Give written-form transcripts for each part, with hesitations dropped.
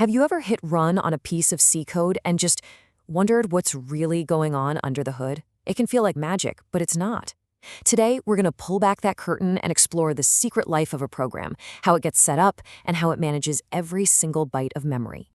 Have you ever hit run on a piece of C code and just wondered what's really going on under the hood? It can feel like magic, but it's not. Today, we're going to pull back that curtain and explore the secret life of a program, how it gets set up, and how it manages every single byte of memory.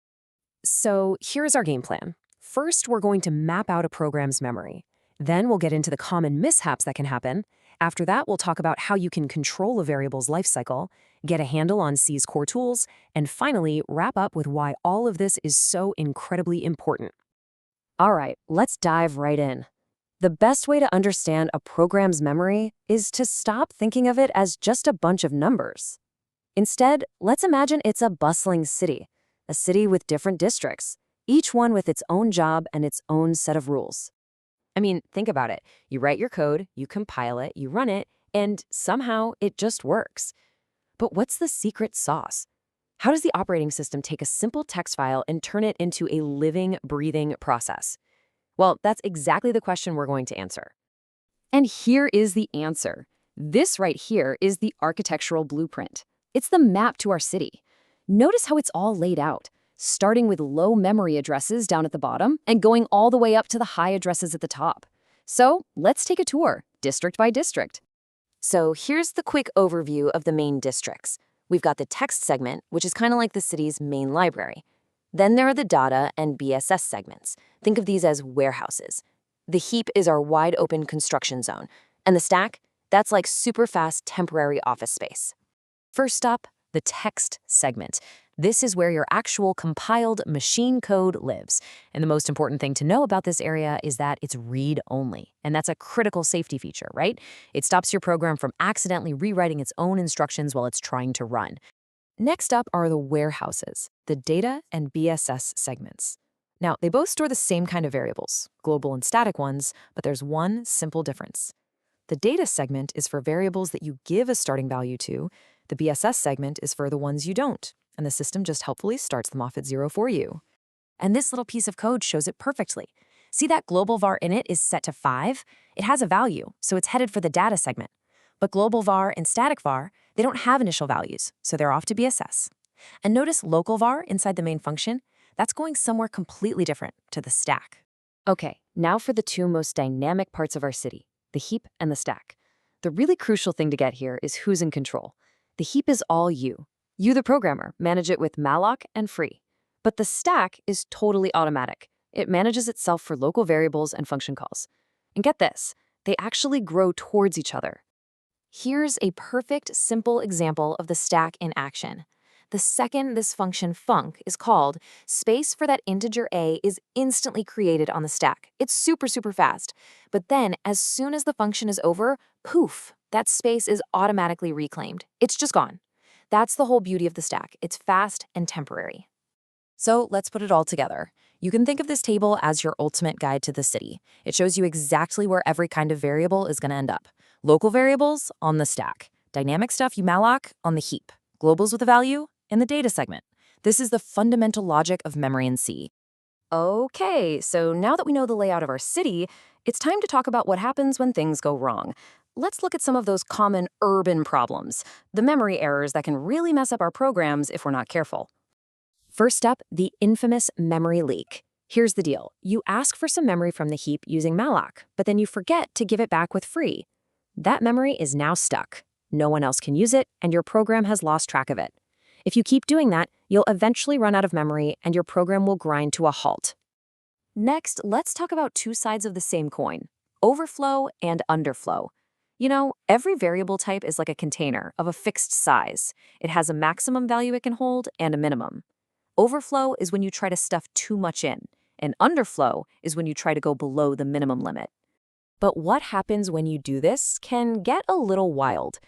So here's our game plan. First, we're going to map out a program's memory. Then we'll get into the common mishaps that can happen. After that, we'll talk about how you can control a variable's lifecycle, get a handle on C's core tools, and finally, wrap up with why all of this is so incredibly important. All right, let's dive right in. The best way to understand a program's memory is to stop thinking of it as just a bunch of numbers. Instead, let's imagine it's a bustling city, a city with different districts, each one with its own job and its own set of rules. I mean, think about it. You write your code, you compile it, you run it, and somehow it just works. But what's the secret sauce? How does the operating system take a simple text file and turn it into a living, breathing process? Well, that's exactly the question we're going to answer. And here is the answer. This right here is the architectural blueprint. It's the map to our city. Notice how it's all laid out, starting with low memory addresses down at the bottom and going all the way up to the high addresses at the top. So let's take a tour, district by district. So here's the quick overview of the main districts. We've got the text segment, which is kind of like the city's main library. Then there are the data and BSS segments. Think of these as warehouses. The heap is our wide open construction zone. And the stack, that's like super fast temporary office space. First up, the text segment. This is where your actual compiled machine code lives. And the most important thing to know about this area is that it's read-only. And that's a critical safety feature, right? It stops your program from accidentally rewriting its own instructions while it's trying to run. Next up are the warehouses, the data and BSS segments. Now, they both store the same kind of variables, global and static ones, but there's one simple difference. The data segment is for variables that you give a starting value to. The BSS segment is for the ones you don't, and the system just helpfully starts them off at 0 for you. And this little piece of code shows it perfectly. See that global var init is set to 5? It has a value, so it's headed for the data segment. But global var and static var, they don't have initial values, so they're off to BSS. And notice local var inside the main function, that's going somewhere completely different, to the stack. Okay, now for the two most dynamic parts of our city, the heap and the stack. The really crucial thing to get here is who's in control. The heap is all you. You, the programmer, manage it with malloc and free. But the stack is totally automatic. It manages itself for local variables and function calls. And get this, they actually grow towards each other. Here's a perfect, simple example of the stack in action. The second this function func is called, space for that integer a is instantly created on the stack. It's super, super fast. But then, as soon as the function is over, poof, that space is automatically reclaimed. It's just gone. That's the whole beauty of the stack. It's fast and temporary. So let's put it all together. You can think of this table as your ultimate guide to the city. It shows you exactly where every kind of variable is going to end up. Local variables on the stack. Dynamic stuff you malloc on the heap. Globals with a value in the data segment. This is the fundamental logic of memory in C. Okay, so now that we know the layout of our city, it's time to talk about what happens when things go wrong. Let's look at some of those common urban problems, the memory errors that can really mess up our programs if we're not careful. First up, the infamous memory leak. Here's the deal. You ask for some memory from the heap using malloc, but then you forget to give it back with free. That memory is now stuck. No one else can use it, and your program has lost track of it. If you keep doing that, you'll eventually run out of memory, and your program will grind to a halt. Next, let's talk about two sides of the same coin, overflow and underflow. You know, every variable type is like a container of a fixed size. It has a maximum value it can hold and a minimum. Overflow is when you try to stuff too much in, and underflow is when you try to go below the minimum limit. But what happens when you do this can get a little wild.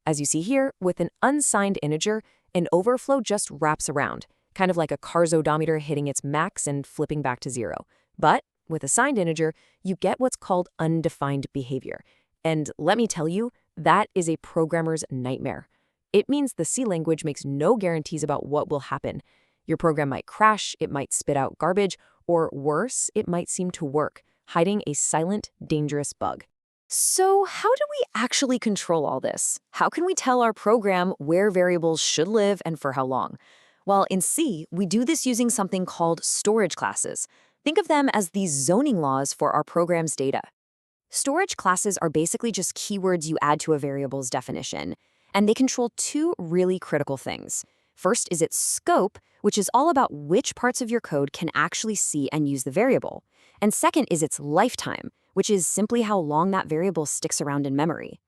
As you see here, with an unsigned integer, an overflow just wraps around, kind of like a car's odometer hitting its max and flipping back to 0. But with a signed integer, you get what's called undefined behavior. And let me tell you, that is a programmer's nightmare. It means the C language makes no guarantees about what will happen. Your program might crash, it might spit out garbage, or worse, it might seem to work, hiding a silent, dangerous bug. So how do we actually control all this? How can we tell our program where variables should live and for how long? While in C, we do this using something called storage classes. Think of them as these zoning laws for our program's data. Storage classes are basically just keywords you add to a variable's definition, and they control two really critical things. First is its scope, which is all about which parts of your code can actually see and use the variable. And second is its lifetime, which is simply how long that variable sticks around in memory.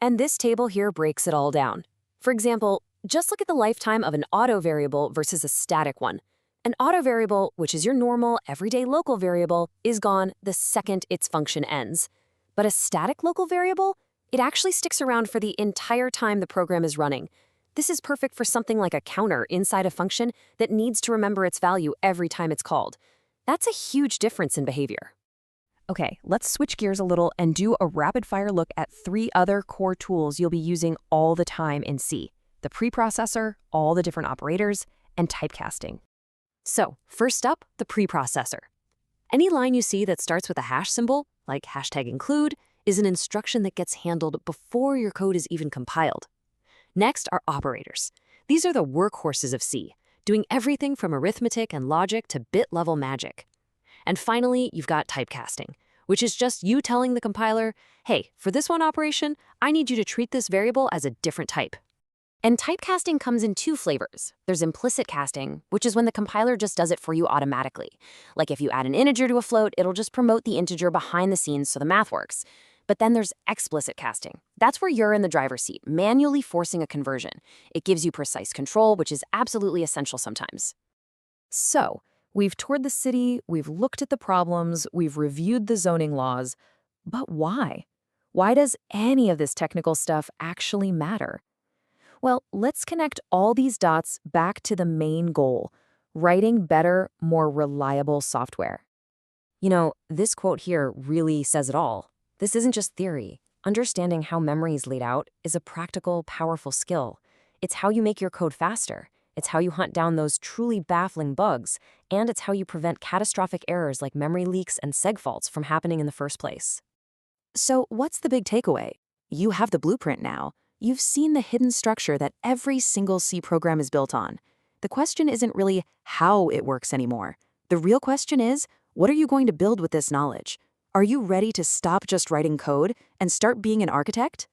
And this table here breaks it all down. For example, just look at the lifetime of an auto variable versus a static one. An auto variable, which is your normal, everyday local variable, is gone the second its function ends. But a static local variable, it actually sticks around for the entire time the program is running. This is perfect for something like a counter inside a function that needs to remember its value every time it's called. That's a huge difference in behavior. Okay, let's switch gears a little and do a rapid-fire look at 3 other core tools you'll be using all the time in C: the preprocessor, all the different operators, and typecasting. So, first up, the preprocessor. Any line you see that starts with a hash symbol, like #include, is an instruction that gets handled before your code is even compiled. Next are operators. These are the workhorses of C, doing everything from arithmetic and logic to bit-level magic. And finally, you've got typecasting, which is just you telling the compiler, hey, for this one operation, I need you to treat this variable as a different type. And typecasting comes in 2 flavors. There's implicit casting, which is when the compiler just does it for you automatically. Like if you add an integer to a float, it'll just promote the integer behind the scenes so the math works. But then there's explicit casting. That's where you're in the driver's seat, manually forcing a conversion. It gives you precise control, which is absolutely essential sometimes. So, we've toured the city, we've looked at the problems, we've reviewed the zoning laws. But why? Why does any of this technical stuff actually matter? Well, let's connect all these dots back to the main goal: writing better, more reliable software. You know, this quote here really says it all. This isn't just theory. Understanding how memory is laid out is a practical, powerful skill. It's how you make your code faster. It's how you hunt down those truly baffling bugs. And it's how you prevent catastrophic errors like memory leaks and seg faults from happening in the first place. So what's the big takeaway? You have the blueprint now. You've seen the hidden structure that every single C program is built on. The question isn't really how it works anymore. The real question is, what are you going to build with this knowledge? Are you ready to stop just writing code and start being an architect?